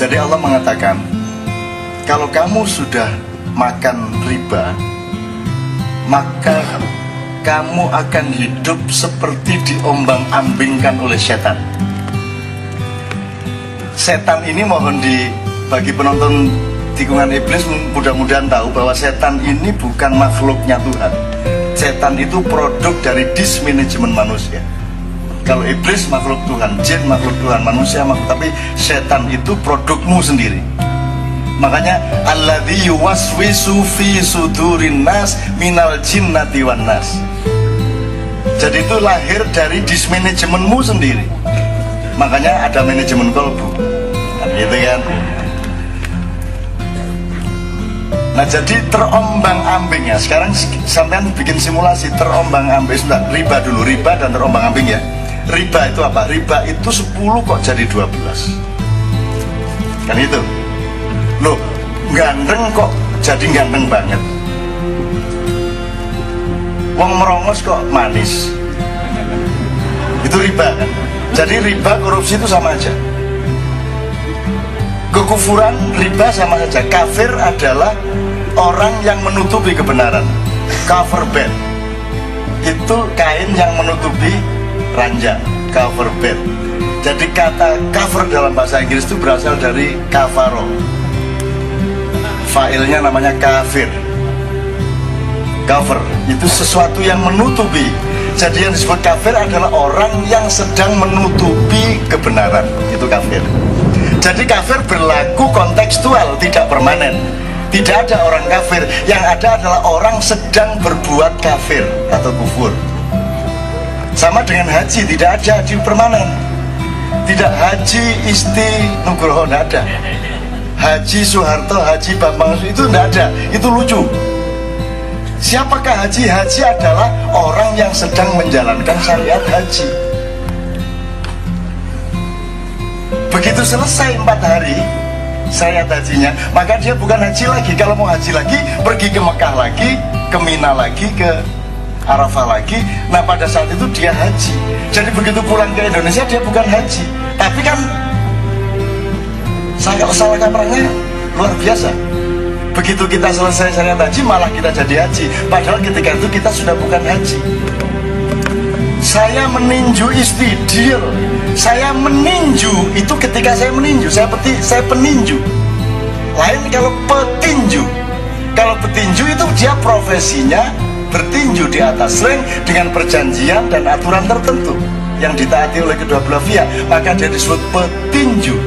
Jadi Allah mengatakan, kalau kamu sudah makan riba, maka kamu akan hidup seperti diombang-ambingkan oleh setan. Setan ini mohon bagi penonton tikungan iblis mudah-mudahan tahu bahwa setan ini bukan makhluknya Tuhan. Setan itu produk dari dismanajemen manusia. Kalau iblis makhluk Tuhan, jin makhluk Tuhan, manusia makhluk, tapi setan itu produkmu sendiri. Makanya alladzi yuwaswisu fi sudurin nas minal jinnati wan nas. Jadi itu lahir dari dismanajemenmu sendiri. Makanya ada manajemen kolbu, kan gitu kan. Nah jadi terombang-ambing ya. Sekarang sampean bikin simulasi terombang-ambing. Sudah, riba dulu, riba dan terombang-ambing ya. Riba itu apa? Riba itu 10 kok jadi 12. Kan itu. Loh, ganteng kok jadi ganteng banget. Wong merongos kok manis. Itu riba kan? Jadi riba, korupsi itu sama aja. Kekufuran, riba sama saja. Kafir adalah orang yang menutupi kebenaran. Cover bed itu kain yang menutupi ranjang, cover bed. Jadi kata cover dalam bahasa Inggris itu berasal dari kafaro. Failnya namanya kafir. Cover itu sesuatu yang menutupi. Jadi yang disebut kafir adalah orang yang sedang menutupi kebenaran. Itu kafir. Jadi kafir berlaku kontekstual, tidak permanen. Tidak ada orang kafir. Yang ada adalah orang sedang berbuat kafir atau kufur. Sama dengan haji, tidak ada haji permanen. Tidak haji Isti Nugroho, tidak ada. Haji Soeharto, Haji Bambang itu tidak ada. Itu lucu. Siapakah haji? Haji adalah orang yang sedang menjalankan syariat haji. Begitu selesai 4 hari syariat hajinya, maka dia bukan haji lagi. Kalau mau haji lagi, pergi ke Mekah lagi, ke Mina lagi, ke Arafah lagi. Nah pada saat itu dia haji. Jadi begitu pulang ke Indonesia dia bukan haji. Tapi kan salah kaprahnya luar biasa. Begitu kita selesai syariat haji, malah kita jadi haji. Padahal ketika itu kita sudah bukan haji. Saya meninju istidil. Saya meninju itu ketika saya meninju, saya peninju. Lain kalau petinju. Kalau petinju itu dia profesinya bertinju di atas ring dengan perjanjian dan aturan tertentu yang ditaati oleh kedua belah pihak, maka dia disebut petinju.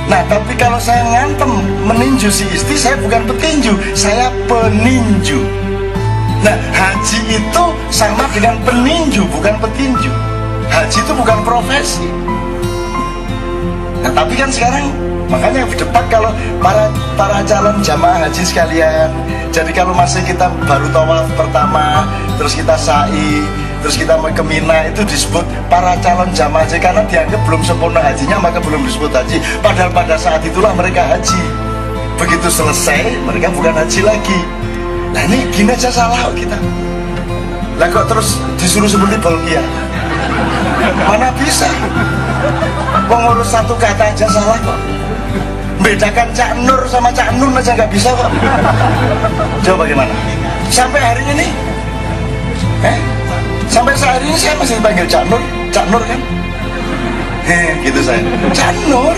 Nah tapi kalau saya ngantem meninju si istri, saya bukan petinju, saya peninju. Nah haji itu sama dengan peninju, bukan petinju. Haji itu bukan profesi. Nah tapi kan sekarang makanya debat kalau para calon jamaah haji sekalian. Jadi kalau masih kita baru tawaf pertama, terus kita sa'i, terus kita ke Mina, itu disebut para calon jamaah haji karena dianggap belum sempurna hajinya, maka belum disebut haji. Padahal pada saat itulah mereka haji. Begitu selesai, mereka bukan haji lagi. Nah ini gini aja salah kita. Lah kok terus disuruh seperti Bolkiah? Mana bisa? Pengurus satu kata aja salah kok. Bedakan Cak Nur sama Cak Nun aja nggak bisa kok. Coba bagaimana? Sampai hari ini, sampai saat ini saya masih dipanggil Cak Nur kan? Gitu saya. Cak Nur.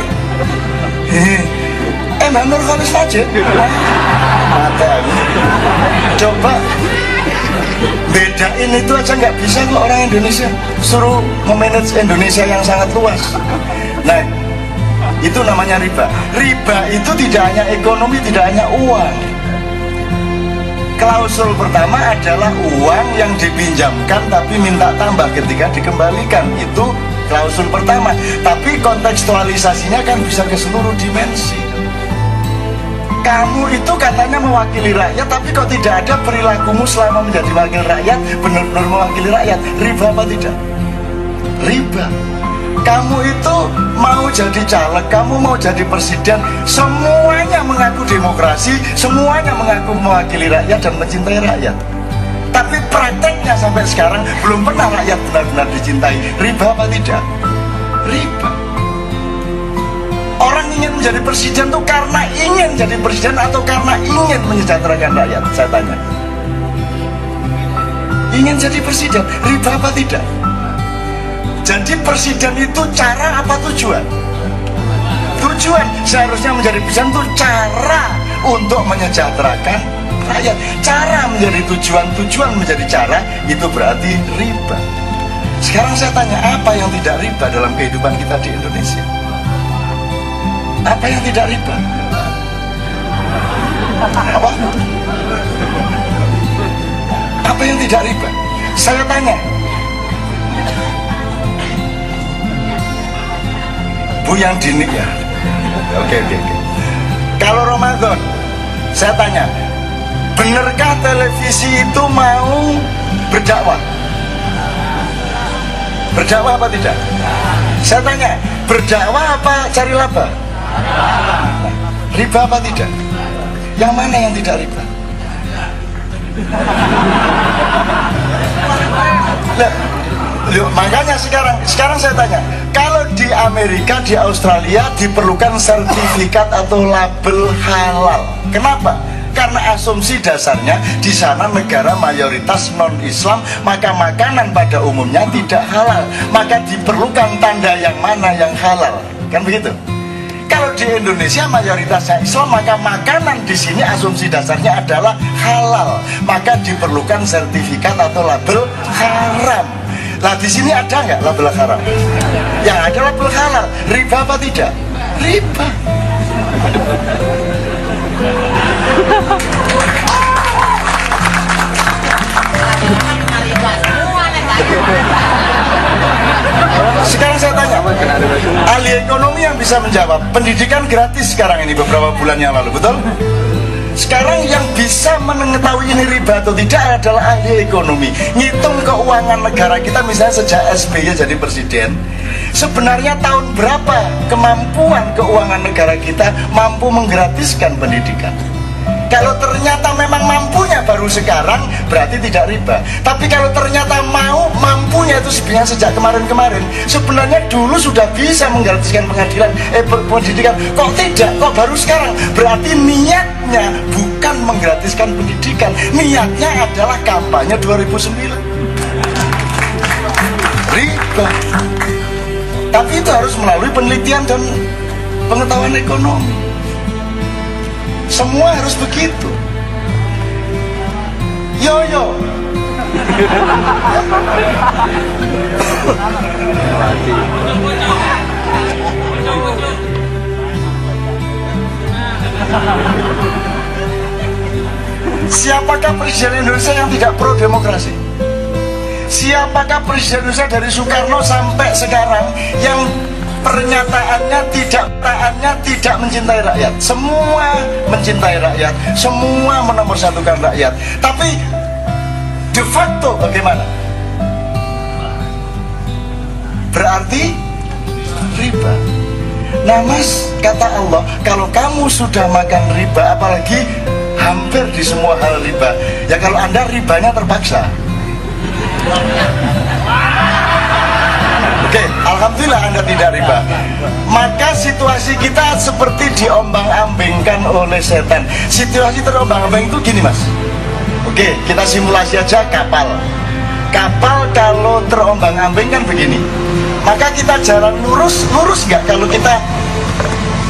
Emang Nur Khalis Majid? Mata aku. Coba bedain itu aja nggak bisa kok orang Indonesia. Suruh memanage Indonesia yang sangat luas. Nah, itu namanya riba. Riba itu tidak hanya ekonomi, tidak hanya uang. Klausul pertama adalah uang yang dipinjamkan tapi minta tambah ketika dikembalikan. Itu klausul pertama. Tapi kontekstualisasinya kan bisa ke seluruh dimensi. Kamu itu katanya mewakili rakyat, tapi kok tidak ada perilakumu selama menjadi wakil rakyat benar-benar mewakili rakyat. Riba apa tidak? Riba. Kamu itu mau jadi caleg, kamu mau jadi presiden, semuanya mengaku demokrasi, semuanya mengaku mewakili rakyat dan mencintai rakyat. Tapi prakteknya sampai sekarang belum pernah rakyat benar-benar dicintai. Riba apa tidak? Riba. ingin menjadi presiden itu karena ingin jadi presiden atau karena ingin menyejahterakan rakyat? Saya tanya. Ingin jadi presiden, riba apa tidak? Jadi presiden itu cara apa tujuan? Tujuan. Seharusnya menjadi presiden itu cara untuk menyejahterakan rakyat. Cara menjadi tujuan, tujuan menjadi cara, itu berarti riba. Sekarang saya tanya, apa yang tidak riba dalam kehidupan kita di Indonesia? Apa yang tidak riba? Apa? Apa yang tidak riba? Saya tanya. Bu yang dini ya. Oke. Kalau Ramadan, saya tanya, benarkah televisi itu mau berdakwah? Berdakwah apa tidak? Saya tanya, berdakwah apa cari laba? Riba apa tidak? Yang mana yang tidak riba? Makanya sekarang saya tanya, kalau di Amerika, di Australia diperlukan sertifikat atau label halal. Kenapa? Karena asumsi dasarnya di sana negara mayoritas non-Islam, maka makanan pada umumnya tidak halal. Maka diperlukan tanda yang mana yang halal, kan begitu? Kalau di Indonesia mayoritasnya Islam, maka makanan di sini asumsi dasarnya adalah halal. Maka diperlukan sertifikat atau label haram. Lah di sini ada nggak label haram? Yang ada label halal. Riba apa tidak? Riba. Sekarang saya tanya, ahli ekonomi yang bisa menjawab. Pendidikan gratis sekarang ini beberapa bulan yang lalu, betul? Sekarang yang bisa mengetahui ini riba atau tidak adalah ahli ekonomi. Ngitung keuangan negara kita misalnya sejak SBY jadi presiden, sebenarnya tahun berapa kemampuan keuangan negara kita mampu menggratiskan pendidikan. Kalau ternyata memang mampunya baru sekarang, berarti tidak riba. Tapi kalau ternyata mampunya itu sebenarnya sejak kemarin-kemarin, sebenarnya dulu sudah bisa menggratiskan pendidikan. Kok tidak? Kok baru sekarang? Berarti niatnya bukan menggratiskan pendidikan. Niatnya adalah kampanye 2009. Riba. Tapi itu harus melalui penelitian dan pengetahuan ekonomi. Semua harus begitu. Yo. Siapakah presiden Indonesia yang tidak pro demokrasi? Siapakah presiden Indonesia dari Soekarno sampai sekarang yang pernyataannya tidak mencintai rakyat? Semua mencintai rakyat, semua menomorsatukan rakyat. Tapi de facto bagaimana? Berarti riba. Nah Mas, kata Allah, kalau kamu sudah makan riba, apalagi hampir di semua hal riba, ya kalau Anda ribanya terpaksa. Oke, alhamdulillah Anda tidak riba. Maka situasi kita seperti diombang-ambingkan oleh setan. Situasi terombang-ambing itu gini Mas. Oke, kita simulasi aja kapal. Kapal kalau terombang-ambing kan begini. Maka kita jalan lurus nggak? Kalau kita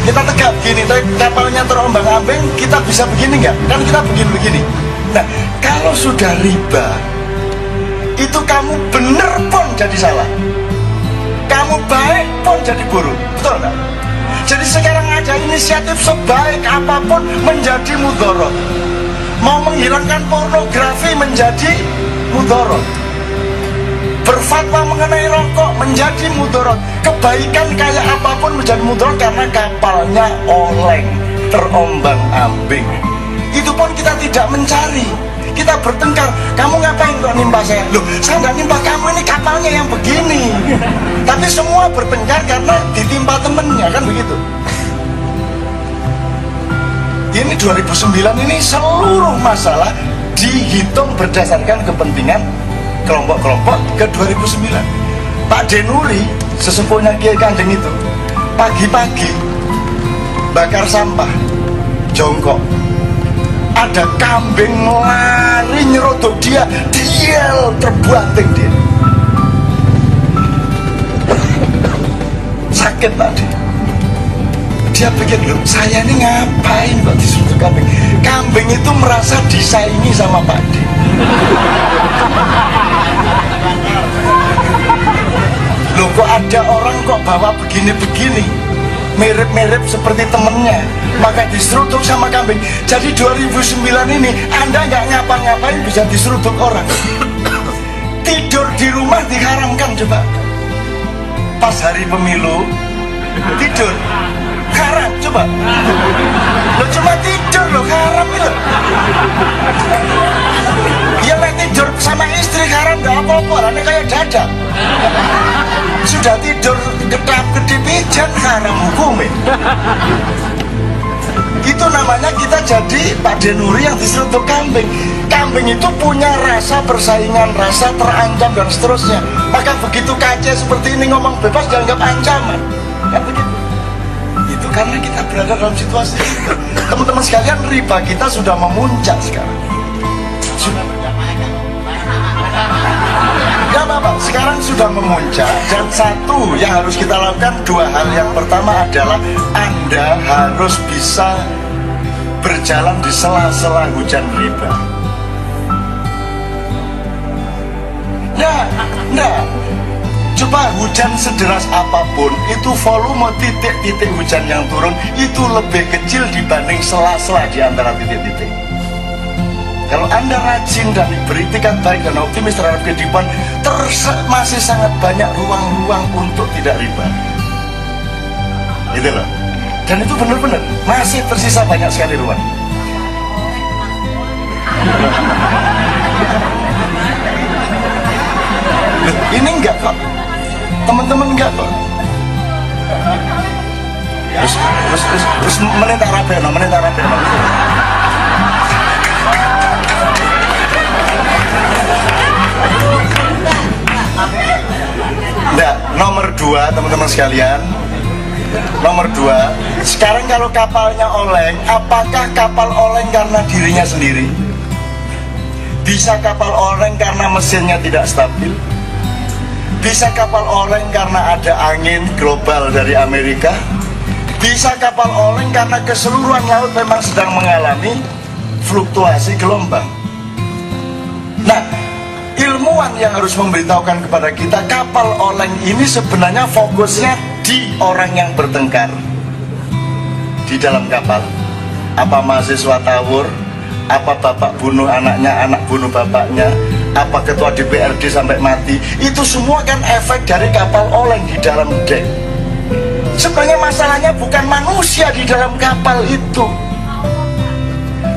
tegak begini, tapi kapalnya terombang-ambing, kita bisa begini nggak? Kan kita begini-begini. Nah, kalau sudah riba, itu kamu bener pun jadi salah, kamu baik pun jadi buruk, betul nggak? Jadi sekarang ada inisiatif sebaik apapun menjadi mudorot. Mau menghilangkan pornografi menjadi mudorot. Berfatwa mengenai rokok menjadi mudorot. Kebaikan kayak apapun menjadi mudorot karena kapalnya oleng, terombang-ambing. Itu pun kita tidak mencari. Kita bertengkar, kamu ngapain kok nimpa saya? Loh, saya nggak nimpa kamu, ini kapalnya yang begini. Tapi semua bertengkar karena ditimpa temennya, kan begitu. Ini 2009 ini seluruh masalah dihitung berdasarkan kepentingan kelompok-kelompok ke 2009. Pak Denuri, sesepuhnya Kiai Kanjeng itu, pagi-pagi bakar sampah, jongkok. Ada kambing lari nyerodok dia terbanting dia. Sakit tadi. Dia pikir, loh saya ini ngapain kok disuruh kambing. Kambing itu merasa disaingi sama Pak D. Loh kok ada orang kok bawa begini-begini, mirip-mirip seperti temennya, maka diseruduk sama kambing. Jadi 2009 ini Anda nggak ngapa-ngapain bisa diseruduk orang. Tidur di rumah diharamkan, coba. Pas hari pemilu tidur haram, coba. Lo cuma tidur lo haram itu. Ya lah tidur sama istri haram gak apa-apa, ini kayak dadak. Sudah tidur kedap-kedip pijan haram hukumnya. Itu namanya kita jadi Pak Denuri yang diseruduk kambing. Kambing itu punya rasa persaingan, rasa terancam dan seterusnya. Maka begitu kaca seperti ini ngomong bebas dianggap ancaman. Kan begitu. Itu karena kita berada dalam situasi itu. Teman-teman sekalian, riba kita sudah memuncak sekarang. Sudah. Ya Bapak, sekarang sudah memuncak. Dan satu yang harus kita lakukan, dua hal. Yang pertama adalah Anda harus bisa berjalan di sela-sela hujan riba. Nah, coba hujan sederas apapun, itu volume titik-titik hujan yang turun itu lebih kecil dibanding sela-sela di antara titik-titik. Kalau Anda rajin dan beritikat baik dan optimis terhadap kehidupan, masih sangat banyak ruang-ruang untuk tidak riba. Gitu loh. Dan itu benar-benar masih tersisa banyak sekali ruang. Ini enggak kok, teman-teman enggak kok. Terus menita rapeno. Enggak, nomor dua teman-teman sekalian. Nomor dua, sekarang kalau kapalnya oleng, apakah kapal oleng karena dirinya sendiri? Bisa kapal oleng karena mesinnya tidak stabil? Bisa kapal oleng karena ada angin global dari Amerika? Bisa kapal oleng karena keseluruhan laut memang sedang mengalami fluktuasi gelombang? Nah, ilmuwan yang harus memberitahukan kepada kita, kapal oleng ini sebenarnya fokusnya di orang yang bertengkar di dalam kapal. Apa mahasiswa tawur, apa bapak bunuh anaknya, anak bunuh bapaknya, apa ketua DPRD sampai mati, itu semua kan efek dari kapal oleng di dalam dek. Sebenarnya masalahnya bukan manusia di dalam kapal itu,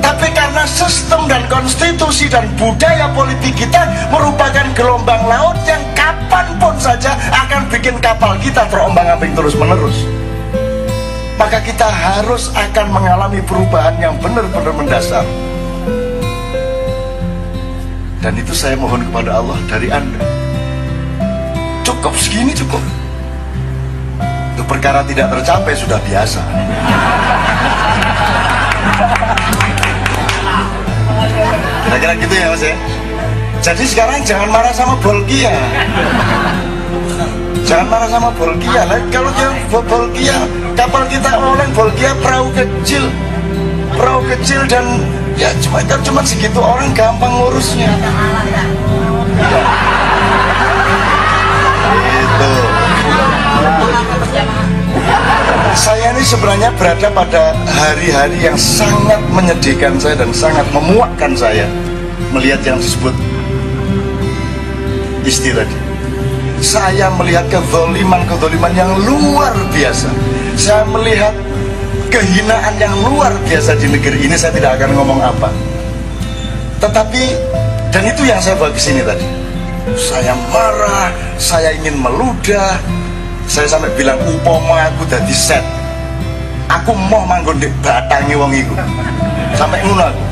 tapi karena sistem dan konstitusi dan budaya politik kita merupakan gelombang laut yang kapanpun saja akan bikin kapal kita terombang-ambing terus-menerus. Maka kita harus akan mengalami perubahan yang benar-benar mendasar. Dan itu saya mohon kepada Allah dari Anda. Cukup segini cukup. Itu perkara tidak tercapai sudah biasa. Kira-kira gitu ya Mas ya. Jadi sekarang jangan marah sama Bolkia. Jangan marah sama Bolkia. Kalau dia Bolkia, kapal kita oleng, Bolkia perahu kecil dan ya cuma segitu orang gampang ngurusnya. Itu. Saya ini sebenarnya berada pada hari-hari yang sangat menyedihkan saya dan sangat memuakkan saya melihat yang disebut istri tadi. Saya melihat kezoliman yang luar biasa. Saya melihat kehinaan yang luar biasa di negeri ini. Saya tidak akan ngomong apa. Tetapi, dan itu yang saya bawa ke sini tadi. Saya marah, saya ingin meludah. Saya sampai bilang, upama aku dadi set, aku mau manggon di batangi wong iku. Sampai ngono aku.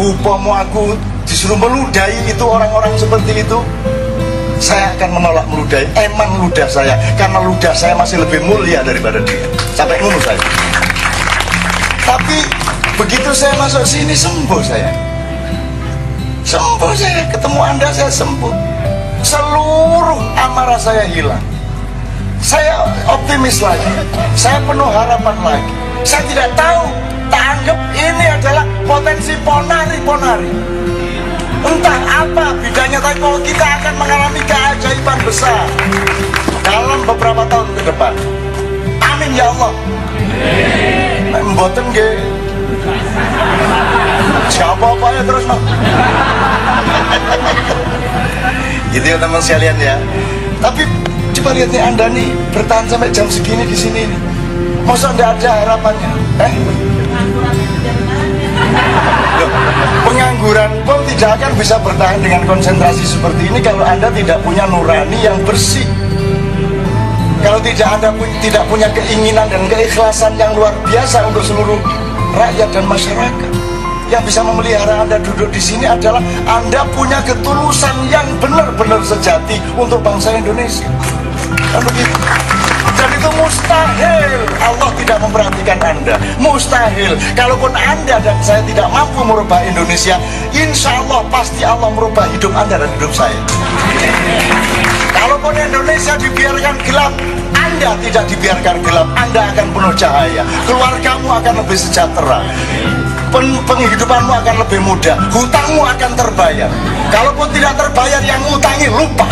Upama aku disuruh meludahi itu orang-orang seperti itu, saya akan menolak meludahi eman ludah saya, karena ludah saya masih lebih mulia daripada dia. Sampai ngono saya. Tapi begitu saya masuk sini sembuh saya. Sembuh saya, ketemu Anda saya sembuh. Seluruh amarah saya hilang. Saya optimis lagi. Saya penuh harapan lagi. Saya tidak tahu, tak anggap ini adalah potensi ponari-ponari. Entah apa bidangnya, tapi kalau kita akan mengalami keajaiban besar dalam beberapa tahun ke depan. Amin ya Allah. Mboten nggih. Siapa apa ya terus no. Gitu ya teman sekalian ya. Tapi coba lihat nih, Anda nih bertahan sampai jam segini di sini nih. Masa enggak ada harapannya? Loh, pengangguran pun tidak akan bisa bertahan dengan konsentrasi seperti ini kalau Anda tidak punya nurani yang bersih. Kalau Anda tidak punya keinginan dan keikhlasan yang luar biasa untuk seluruh rakyat dan masyarakat. Yang bisa memelihara Anda duduk di sini adalah Anda punya ketulusan yang benar-benar sejati untuk bangsa Indonesia. Dan begitu. Dan itu mustahil Allah tidak memperhatikan Anda. Mustahil. Kalaupun Anda dan saya tidak mampu merubah Indonesia, insya Allah pasti Allah merubah hidup Anda dan hidup saya. Kalaupun Indonesia dibiarkan gelap, Anda tidak dibiarkan gelap, Anda akan penuh cahaya. Keluargamu akan lebih sejahtera, penghidupanmu akan lebih mudah, hutangmu akan terbayar. Kalaupun tidak terbayar, yang ngutangi lupa.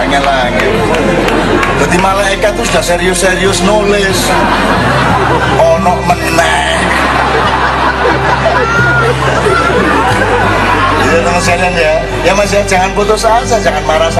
Angel-angel. Jadi malaikat itu sudah serius-serius nulis ono meneh. Ya teman sekalian ya, ya Mas ya, jangan putus asa, jangan marah.